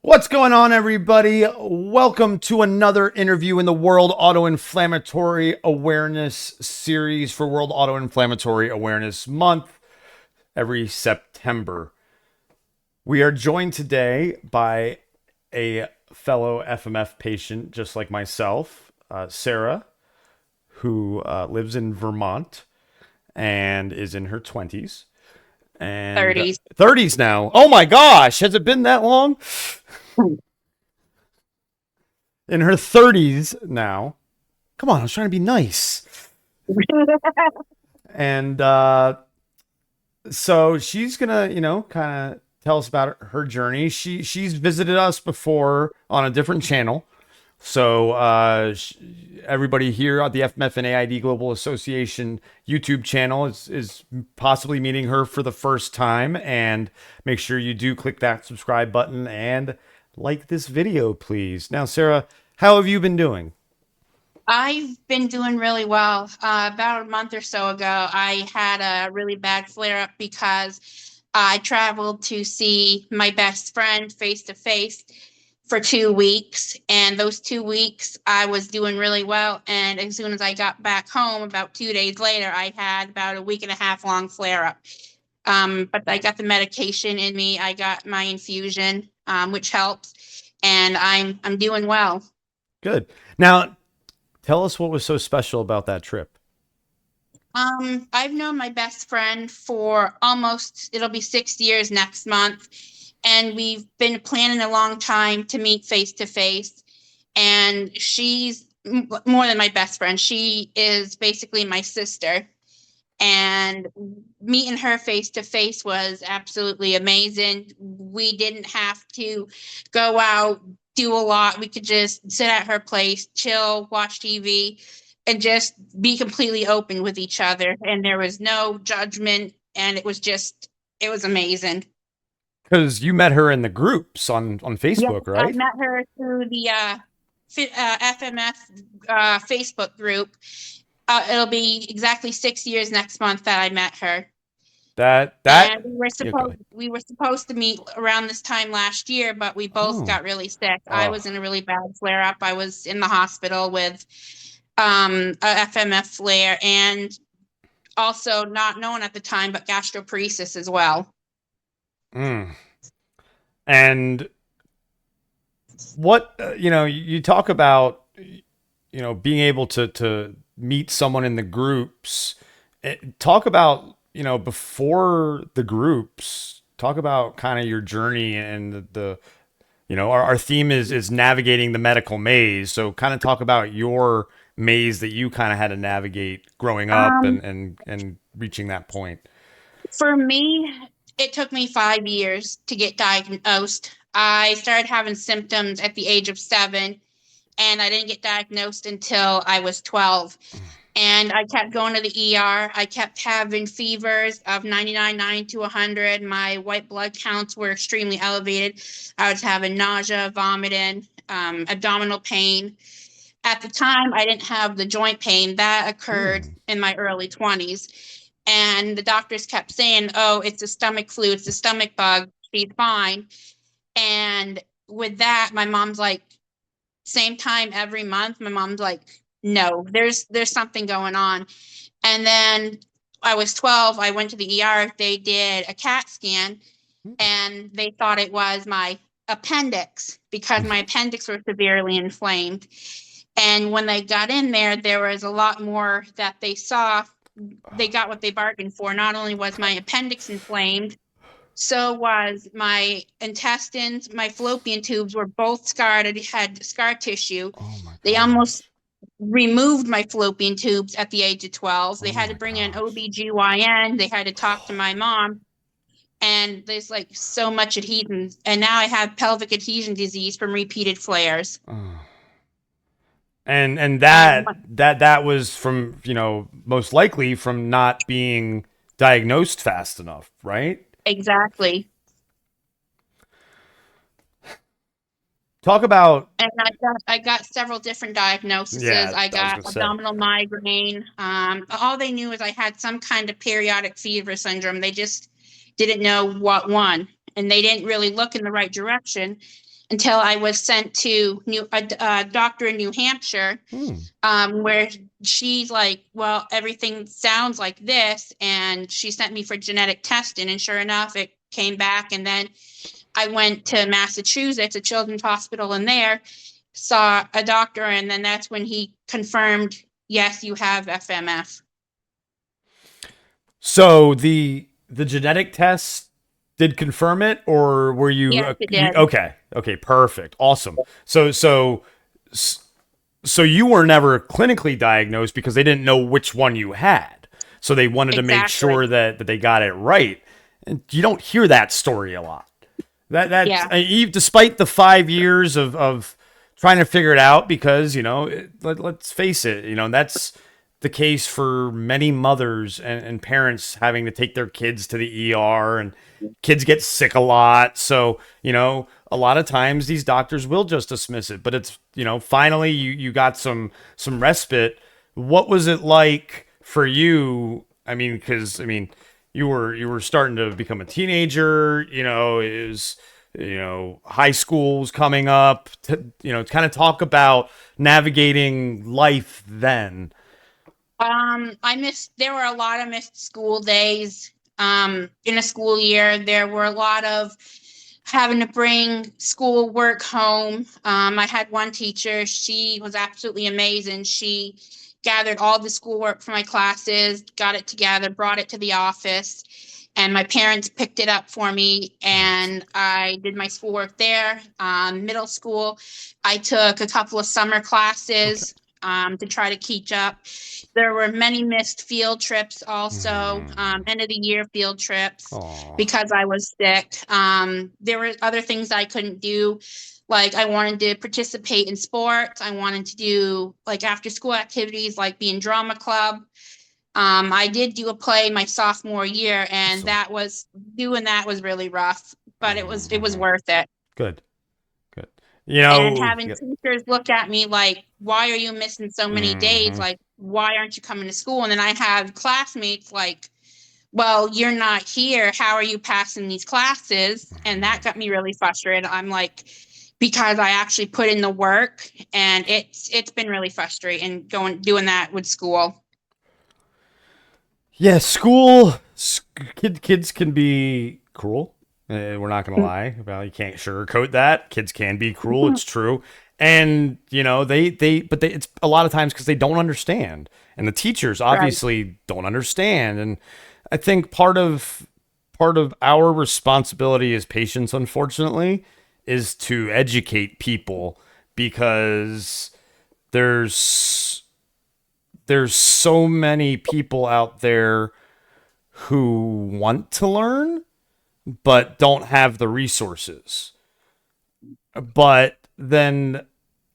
What's going on, everybody? Welcome to another interview in the World Autoinflammatory Awareness series for World Autoinflammatory Awareness Month every September. We are joined today by a fellow FMF patient, just like myself, Sara, who lives in Vermont and is in her 20s and 30s. 30s now. Oh my gosh, has it been that long? In her 30s now. Come on, I was trying to be nice. And so she's gonna, kind of tell us about her journey. She's visited us before on a different channel. So everybody here at the FMF and AID Global Association YouTube channel is possibly meeting her for the first time. And make sure you do click that subscribe button and like this video, please. Now, Sara, how have you been doing? I've been doing really well. About a month or so ago, I had a really bad flare up because I traveled to see my best friend face to face for 2 weeks. And those 2 weeks, I was doing really well. And as soon as I got back home, about 2 days later, I had about a week and a half long flare up. But I got the medication in me. I got my infusion, which helps, and I'm doing well. Good. Now, tell us what was so special about that trip. I've known my best friend for it'll be 6 years next month, and we've been planning a long time to meet face to face. And she's more than my best friend. She is basically my sister. And meeting her face to face was absolutely amazing. We didn't have to go out, do a lot. We could just sit at her place, chill, watch TV, and just be completely open with each other. And there was no judgment. And it was amazing. Because you met her in the groups on Yes, Facebook, I right? met her through the FMF Facebook group. It'll be exactly 6 years next month that I met her. And That yeah, go ahead. we were supposed to meet around this time last year, but we both Oh, got really sick. I oh, was in a really bad flare up. I was in the hospital with a FMF flare, and also not known at the time, but gastroparesis as well. mm. And what you talk about, being able to meet someone in the groups. Talk about before the groups. Talk about kind of your journey and our theme is navigating the medical maze. So kind of talk about your maze that you kind of had to navigate growing up Um, and reaching that point. for me, it took me 5 years to get diagnosed. I started having symptoms at the age of 7, and I didn't get diagnosed until I was 12. And I kept going to the ER. I kept having fevers of 99 to 100. My white blood counts were extremely elevated. I was having nausea, vomiting, abdominal pain. At the time, I didn't have the joint pain that occurred Mm. in my early 20s. And the doctors kept saying, oh, it's a stomach flu, it's a stomach bug, she's fine. And with that, my mom's like, same time every month, my mom's like, no, there's something going on. And then I was 12, I went to the ER, they did a CAT scan, and they thought it was my appendix because my appendix was severely inflamed. And when they got in there, there was a lot more that they saw. They got what they bargained for. Not only was my appendix inflamed, so was my intestines. My fallopian tubes were both scarred. I had scar tissue. Oh my They almost gosh. removed my fallopian tubes at the age of 12. They Oh had to my bring in an gosh. OBGYN. They had to talk to my mom. And there's like so much adhesion. And now I have pelvic adhesion disease from repeated flares. Oh. And And that was from most likely from not being diagnosed fast enough, right? exactly. Talk about And I got several different diagnoses. yeah, I I was got gonna say. abdominal migraine. All they knew is I had some kind of periodic fever syndrome. They just didn't know what one, and they didn't really look in the right direction. until I was sent to a doctor in New Hampshire, Hmm. where she's like, well, everything sounds like this. And she sent me for genetic testing. And sure enough, it came back. And then I went to Massachusetts, a children's hospital in there, saw a doctor. And then that's when he confirmed, yes, you have FMF. So the genetic test did confirm it, or were you, Yes, it you did. okay? Okay, perfect, awesome. So you were never clinically diagnosed because they didn't know which one you had. So they wanted to make Exactly. sure that they got it right. And you don't hear that story a lot. That's Yeah. despite the 5 years of trying to figure it out, because let's face it, that's the case for many mothers and parents having to take their kids to the ER, and kids get sick a lot. So a lot of times these doctors will just dismiss it. But it's finally you got some respite. What was it like for you? I mean, because you were starting to become a teenager. It was high school's coming up. To kind of talk about navigating life then. I missed, there were a lot of missed school days. In a school year, there were a lot of having to bring school work home. I had one teacher, she was absolutely amazing. She gathered all the schoolwork for my classes, got it together, brought it to the office, and my parents picked it up for me. Nice. And I did my schoolwork there. Middle school, I took a couple of summer Okay. classes to try to catch up. There were many missed field trips also, Mm. end of the year field trips Oh. because I was sick. There were other things I couldn't do. Like I wanted to participate in sports. I wanted to do like after school activities like be in drama club. I did do a play my sophomore year, and Awesome. that was doing that was really rough, but it was Mm-hmm. worth it. Good. Good. And having Yeah. teachers look at me like, why are you missing so many days? Mm-hmm. Like, why aren't you coming to school? And then I have classmates like, well, you're not here. How are you passing these classes? And that got me really frustrated. I'm like, because I actually put in the work, and it's been really frustrating doing that with school. Yeah, kids can be cruel. We're not gonna lie. Well, you can't sugarcoat that. Kids can be cruel. It's true. And but it's a lot of times because they don't understand, and the teachers Right. obviously don't understand. And I think part of our responsibility as patients, unfortunately, is to educate people, because there's there's so many people out there who want to learn but don't have the resources. But then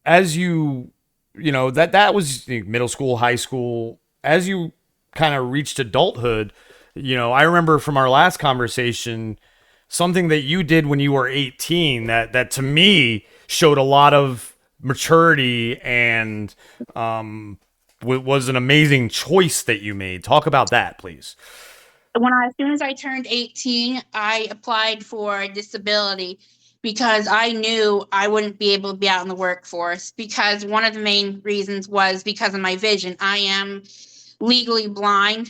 as that was middle school, high school, as you kind of reached adulthood, I remember from our last conversation something that you did when you were 18 that to me showed a lot of maturity, and was an amazing choice that you made. Talk about that, please. As soon as I turned 18, I applied for disability because I knew I wouldn't be able to be out in the workforce, because one of the main reasons was because of my vision. I am legally blind.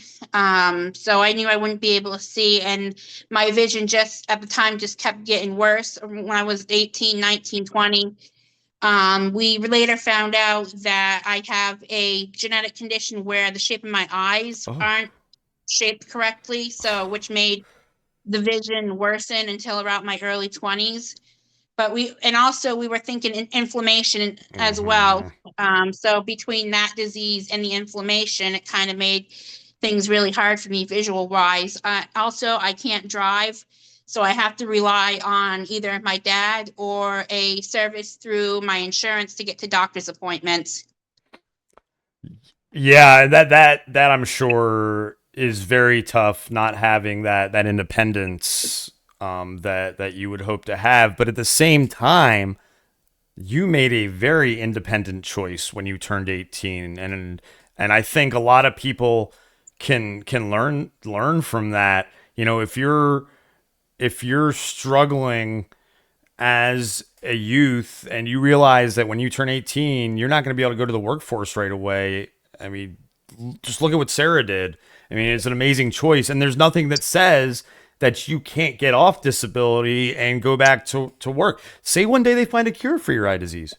So I knew I wouldn't be able to see, and my vision just at the time just kept getting worse when I was 18, 19, 20. We later found out that I have a genetic condition where the shape of my eyes Oh. aren't shaped correctly, so which made the vision worsen until around my early 20s. But we were thinking inflammation as Mm-hmm. well. So between that disease and the inflammation, it kind of made things really hard for me visual wise. Also, I can't drive, so I have to rely on either my dad or a service through my insurance to get to doctor's appointments. Yeah, that I'm sure is very tough, not having that independence, that you would hope to have. But at the same time, you made a very independent choice when you turned 18, and I think a lot of people can learn from that. If you're struggling as a youth and you realize that when you turn 18, you're not going to be able to go to the workforce right away. I mean, just look at what Sara did. I mean, it's an amazing choice. And there's nothing that says that you can't get off disability and go back to work. Say one day they find a cure for your eye disease,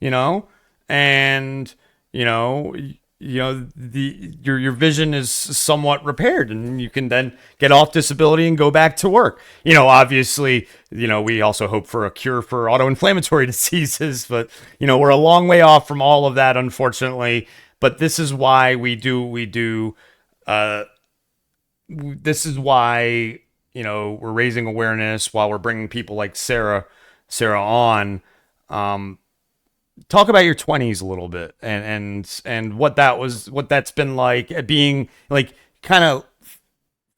you know, and you know, the your vision is somewhat repaired, and you can then get off disability and go back to work. Obviously, we also hope for a cure for autoinflammatory diseases, but we're a long way off from all of that, unfortunately. But this is why we do. This is why we're raising awareness while we're bringing people like Sara on. Talk about your 20s a little bit, and what that's been like, being like kind of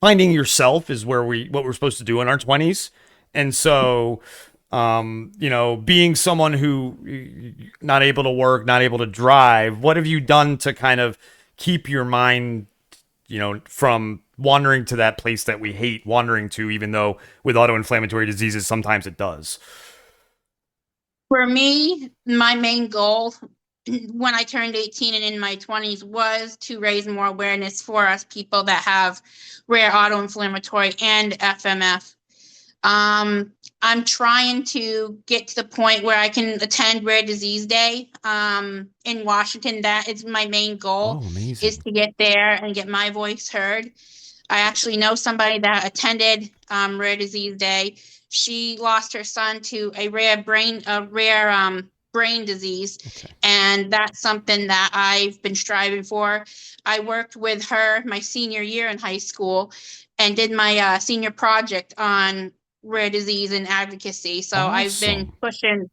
finding yourself is what we're supposed to do in our 20s. And so being someone who not able to work, not able to drive, what have you done to kind of keep your mind from wandering to that place that we hate wandering to, even though with autoinflammatory diseases sometimes it does? For me, my main goal when I turned 18 and in my 20s was to raise more awareness for us people that have rare autoinflammatory and FMF. I'm trying to get to the point where I can attend Rare Disease Day in Washington. That is my main goal, Oh, is amazing. to get there and get my voice heard. I actually know somebody that attended Rare Disease Day. She lost her son to a rare brain disease, Okay. and that's something that I've been striving for. I worked with her my senior year in high school and did my senior project on rare disease and advocacy. So I've been Awesome. pushing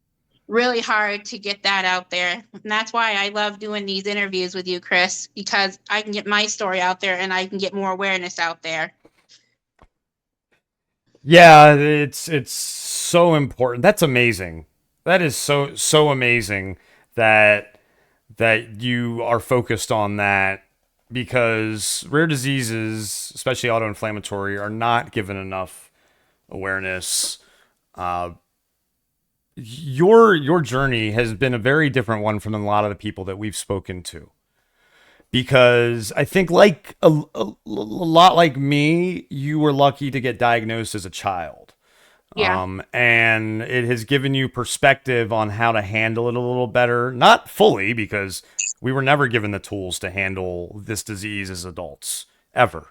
really hard to get that out there. And that's why I love doing these interviews with you, Chris, because I can get my story out there and I can get more awareness out there. Yeah, it's so important. That's amazing. That is so amazing that you are focused on that, because rare diseases, especially autoinflammatory, are not given enough awareness. Uh, your journey has been a very different one from a lot of the people that we've spoken to, because I think like a lot like me, you were lucky to get diagnosed as a child. Yeah, And it has given you perspective on how to handle it a little better. Not fully, because we were never given the tools to handle this disease as adults, ever.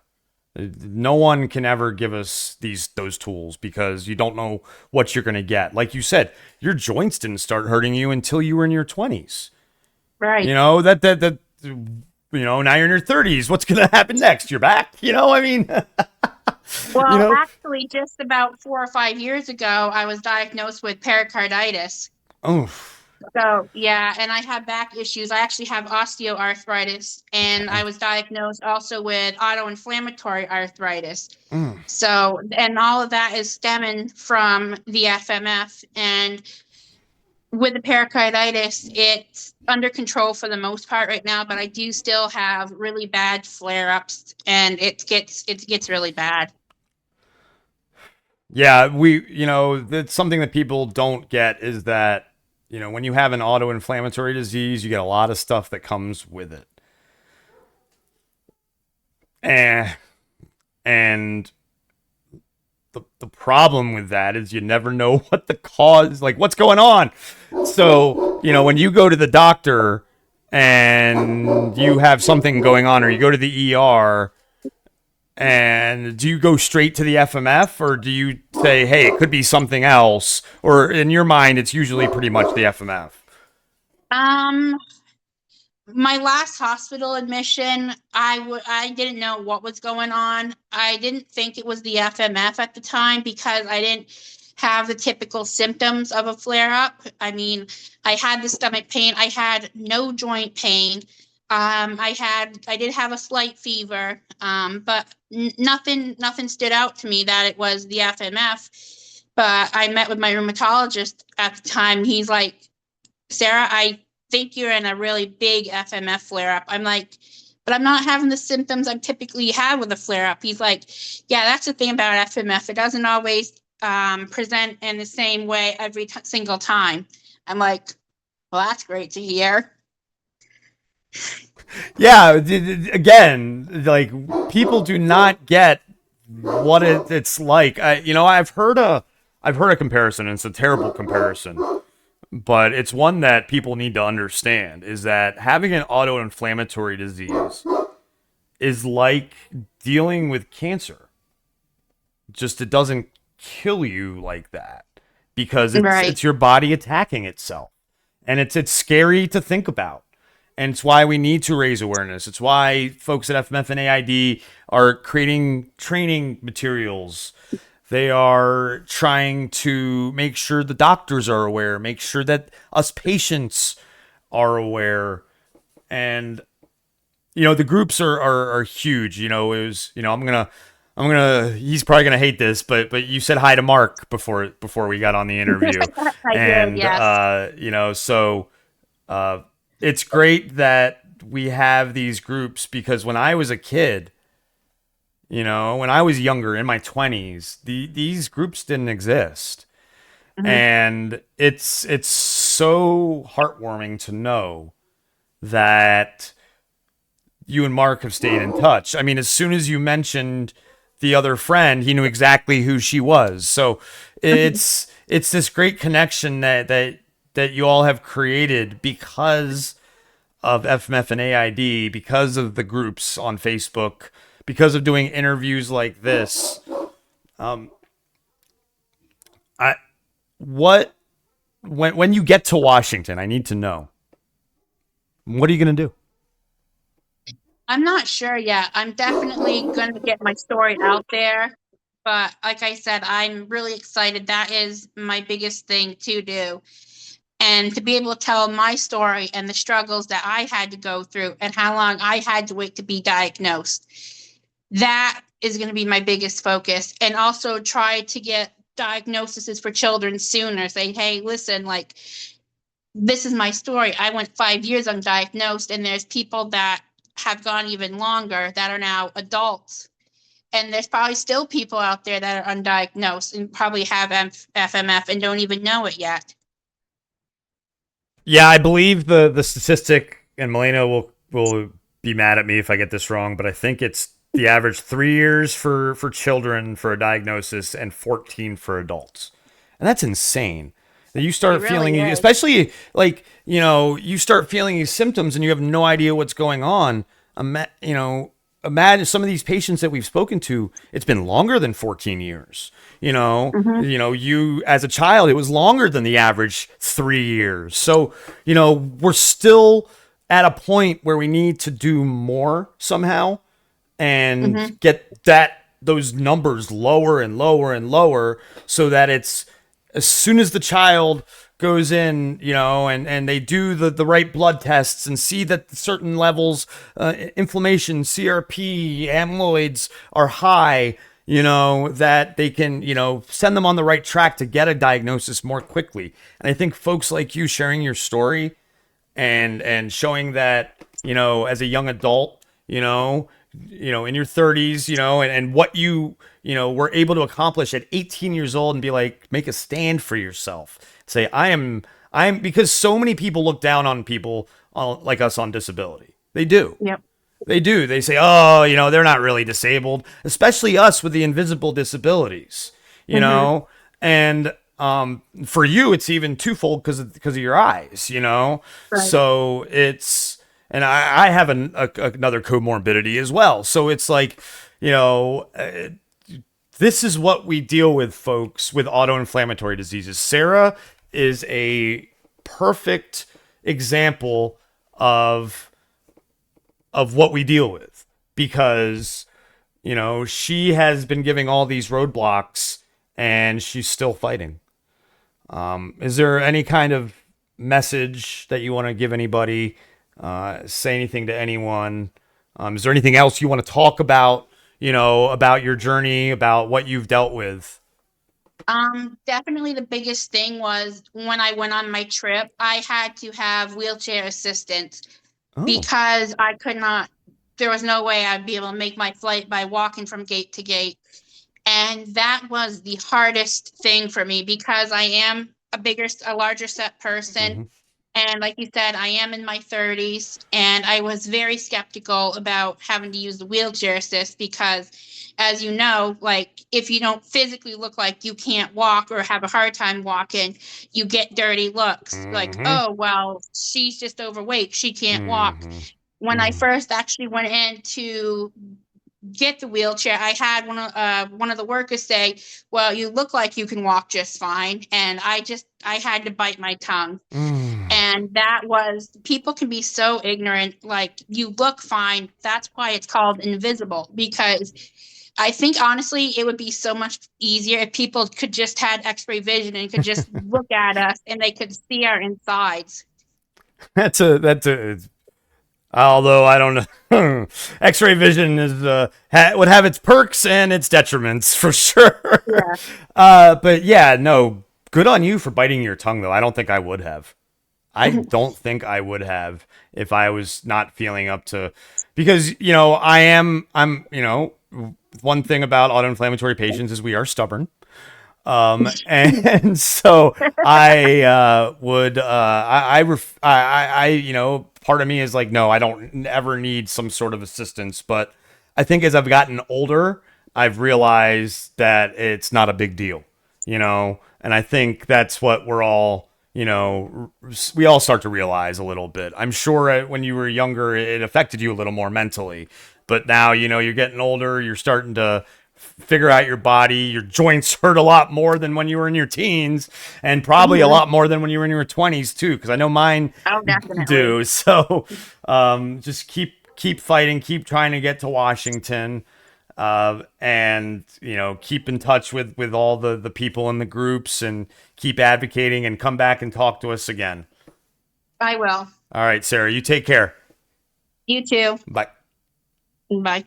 No one can ever give us those tools, because you don't know what you're going to get. Like you said, your joints didn't start hurting you until you were in your 20s. right. Now you're in your 30s. What's going to happen next? You're back. I mean, you Well, know. actually, just about 4 or 5 years ago, I was diagnosed with pericarditis. Oh, So, yeah, and I have back issues. I actually have osteoarthritis, and I okay. was diagnosed also with autoinflammatory arthritis. Mm. So, and all of that is stemming from the FMF. And with the pericarditis, it's under control for the most part right now, but I do still have really bad flare-ups, and it gets really bad. Yeah, that's something that people don't get, is that, when you have an autoinflammatory disease, you get a lot of stuff that comes with it. And, and the problem with that is you never know what the cause, like what's going on. So, when you go to the doctor and you have something going on, or you go to the ER, and do you go straight to the FMF, or do you say, hey, it could be something else? Or in your mind, it's usually pretty much the FMF? Um, my last hospital admission, I didn't know what was going on. I didn't think it was the FMF at the time because I didn't have the typical symptoms of a flare up. I mean, I had the stomach pain, I had no joint pain. I did have a slight fever, but nothing stood out to me that it was the FMF. But I met with my rheumatologist at the time. He's like, Sara, I think you're in a really big FMF flare up. I'm like, but I'm not having the symptoms I typically have with a flare up. He's like, yeah, that's the thing about FMF. It doesn't always present in the same way every single time. I'm like, well, that's great to hear. Yeah, again, like people do not get what it's like. I've heard a comparison, and it's a terrible comparison, but it's one that people need to understand. Is that having an autoinflammatory disease is like dealing with cancer. Just it doesn't kill you like that because Right. it's your body attacking itself, and it's scary to think about. And it's why we need to raise awareness. It's why folks at FMF and AID are creating training materials. They are trying to make sure the doctors are aware, make sure that us patients are aware. And the groups are huge. It was, he's probably gonna hate this, but you said hi to Mark before we got on the interview. I did, And yes. so uh, it's great that we have these groups, because when I was a kid, when I was younger in my 20s, these groups didn't exist. Mhm. And it's so heartwarming to know that you and Mark have stayed in touch. I mean, as soon as you mentioned the other friend, he knew exactly who she was. So it's this great connection that you all have created because of FMF and AID, because of the groups on Facebook, because of doing interviews like this. I what when you get to Washington, I need to know, what are you gonna do? I'm not sure yet. I'm definitely going to get my story out there. But like I said, I'm really excited. That is my biggest thing to do. And to be able to tell my story and the struggles that I had to go through and how long I had to wait to be diagnosed. That is going to be my biggest focus. And also try to get diagnoses for children sooner. Say, hey, listen, like, this is my story. I went 5 years undiagnosed, and there's people that have gone even longer that are now adults. And there's probably still people out there that are undiagnosed and probably have FMF and don't even know it yet. Yeah, I believe the statistic, and Melena will be mad at me if I get this wrong, but I think it's the average 3 years for children for a diagnosis and 14 for adults, and that's insane. That you It start really feeling, is. especially like you start feeling these symptoms and you have no idea what's going on. You know, imagine some of these patients that we've spoken to. It's been longer than 14 years. Mm-hmm. You as a child, it was longer than the average 3 years. So we're still at a point where we need to do more somehow and Mm-hmm. get those numbers lower and lower and lower, so that it's as soon as the child goes in, and they do the right blood tests and see that certain levels, inflammation, CRP, amyloids are high, that they can, send them on the right track to get a diagnosis more quickly. And I think folks like you sharing your story and showing that, as a young adult, in your 30s, and what were able to accomplish at 18 years old, and be like, make a stand for yourself. Say, I'm because so many people look down on people like us on disability. They do. Yep. They do. They say, oh, they're not really disabled, especially us with the invisible disabilities, Mm-hmm. and for you, it's even twofold because of your eyes, Right. So and I have another comorbidity as well. So it's like, this is what we deal with, folks, with autoinflammatory diseases. Sara is a perfect example of what we deal with, because she has been giving all these roadblocks and she's still fighting. Is there any kind of message that you want to give anybody? Say anything to anyone? Is there anything else you want to talk about? About your journey, about what you've dealt with. Definitely the biggest thing was when I went on my trip, I had to have wheelchair assistance Oh, because I could not, there was no way I'd be able to make my flight by walking from gate to gate. And that was the hardest thing for me because I am a larger set person. Mm-hmm. And like you said, I am in my 30s, and I was very skeptical about having to use the wheelchair assist because, as you know, like if you don't physically look like you can't walk or have a hard time walking, you get dirty looks like, Mm-hmm. oh, well, she's just overweight. She can't walk. Mm-hmm. When I Mm-hmm. first actually went in to get the wheelchair, I had one of the workers say, "Well, you look like you can walk just fine," and I had to bite my tongue. And that was, people can be so ignorant. Like, you look fine. That's why it's called invisible, because I think honestly it would be so much easier if people could just had x-ray vision and could just look at us and they could see our insides. That's a although I don't know, X-ray vision is would have its perks and its detriments for sure. Yeah. But yeah, no, good on you for biting your tongue though. I don't think I would have. I don't think I would have if I was not feeling up to, because I'm one thing about autoinflammatory patients is we are stubborn. And so I would part of me is like, no, I don't ever need some sort of assistance. But I think as I've gotten older, I've realized that it's not a big deal, and I think that's what we're all, we all start to realize a little bit. I'm sure when you were younger, it affected you a little more mentally, but now, you're getting older, you're starting to figure out your body. Your joints hurt a lot more than when you were in your teens, and probably a Mhm. lot more than when you were in your 20s too, because I know mine Oh, definitely. do. So just keep fighting, keep trying to get to Washington, and keep in touch with all the people in the groups, and keep advocating, and come back and talk to us again. I will. All right, Sarah, you take care. You too. Bye. Bye.